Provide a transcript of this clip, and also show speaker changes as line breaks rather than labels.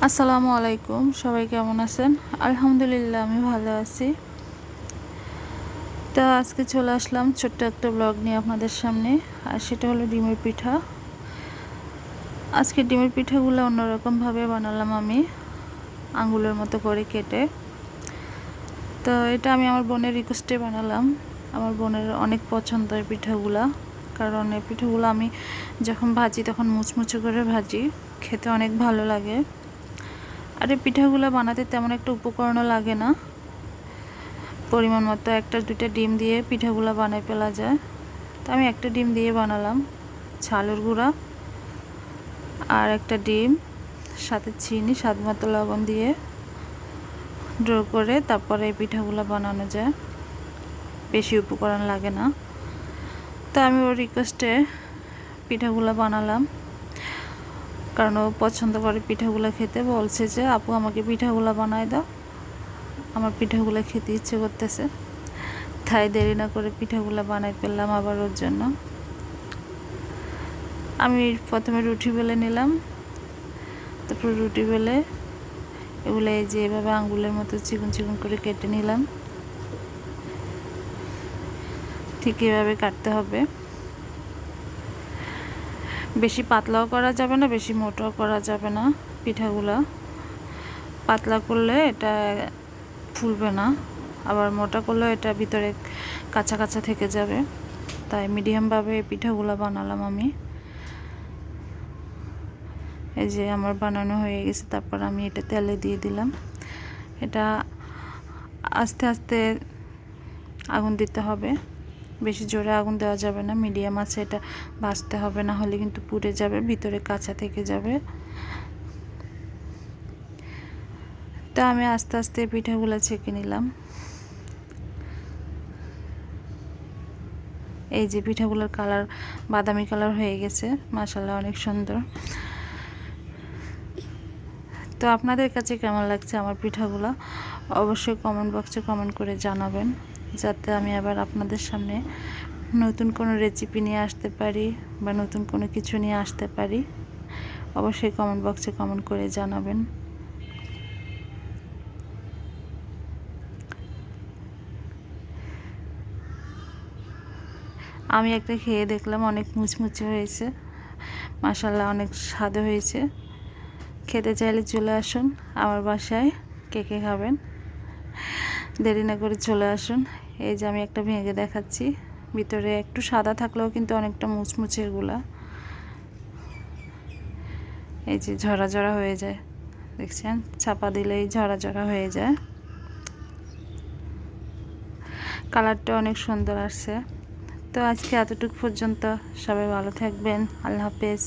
আসসালামু আলাইকুম, সবাই কেমন আছেন? আলহামদুলিল্লাহ আমি ভালো আছি। তো আজকে চলে আসলাম ছোট্ট একটা ব্লগ নিয়ে আপনাদের সামনে। আর সেটা হলো ডিমের পিঠা। আজকে ডিমের পিঠাগুলো অন্যরকমভাবে বানালাম আমি, আঙ্গুলের মতো করে কেটে। তো এটা আমি আমার বোনের রিকোয়েস্টে বানালাম। আমার বোনের অনেক পছন্দ এই পিঠাগুলা, কারণ এই পিঠাগুলো আমি যখন ভাজি তখন মুচমুচে করে ভাজি, খেতে অনেক ভালো লাগে। আর এই পিঠাগুলো বানাতে তেমন একটা উপকরণও লাগে না, পরিমাণ মতো একটা দুইটা ডিম দিয়ে পিঠাগুলো বানাই ফেলা যায়। তো আমি একটা ডিম দিয়ে বানালাম, চালের গুঁড়া আর একটা ডিম, সাথে চিনি, স্বাদ মতো লবণ দিয়ে ড্র করে তারপরে এই পিঠাগুলো বানানো যায়, বেশি উপকরণ লাগে না। তো আমি ওর রিকোয়েস্টে পিঠাগুলো বানালাম, কারণ ও পছন্দ করে পিঠাগুলো খেতে। বলছে যে আপু আমাকে পিঠাগুলো বানায় দাও, আমার পিঠাগুলো খেতে ইচ্ছে করতেছে। তাই দেরি না করে পিঠাগুলো বানাই ফেললাম আবার ওর জন্য। আমি প্রথমে রুটি বেলে নিলাম, তারপর রুটি বেলে এগুলো এই যে এভাবে আঙ্গুলের মতো চিকন চিকন করে কেটে নিলাম। ঠিক এভাবে কাটতে হবে, বেশি পাতলাও করা যাবে না, বেশি মোটাও করা যাবে না। পিঠাগুলো পাতলা করলে এটা ফুলবে না, আবার মোটা করলে এটা ভিতরে কাঁচা কাঁচা থেকে যাবে। তাই মিডিয়ামভাবে পিঠাগুলো বানালাম আমি। এই যে আমার বানানো হয়ে গেছে, তারপর আমি এটা তেলে দিয়ে দিলাম। এটা আস্তে আস্তে আগুন দিতে হবে, বেশি জোরে আগুন দেওয়া যাবে না, মিডিয়াম আছে এটা ভাজতে হবে, না হলে কিন্তু পুড়ে যাবে, ভিতরে কাঁচা থেকে যাবে। তো আমি আস্তে আস্তে পিঠাগুলো ছেঁকে নিলাম। এই যে পিঠাগুলোর কালার বাদামি কালার হয়ে গেছে, মাশাআল্লাহ অনেক সুন্দর। তো আপনাদের কাছে কেমন লাগছে আমার পিঠাগুলো অবশ্যই কমেন্ট বক্সে কমেন্ট করে জানাবেন, যাতে আমি আবার আপনাদের সামনে নতুন কোনো রেসিপি নিয়ে আসতে পারি বা নতুন কোনো কিছু নিয়ে আসতে পারি। অবশ্যই কমেন্ট বক্সে কমেন্ট করে জানাবেন। আমি একটা খেয়ে দেখলাম, অনেক মুচমুচে হয়েছে, মাশাআল্লাহ অনেক স্বাদ হয়েছে। খেতে চাইলে চলে আসুন আমার বাসায়, কে কে খাবেন দেরি না করে চলে আসুন। এই যে আমি একটা ভেঙে দেখাচ্ছি, ভিতরে একটু সাদা থাকলেও কিন্তু অনেকটা মুচমুচে এগুলা। এই যে ঝরা ঝরা হয়ে যায়, দেখছেন, চাপা দিলেই ঝরা ঝরা হয়ে যায়। কালারটা অনেক সুন্দর আসছে। তো আজকে এতটুকু পর্যন্ত, সবাই ভালো থাকবেন, আল্লাহ হাফেজ।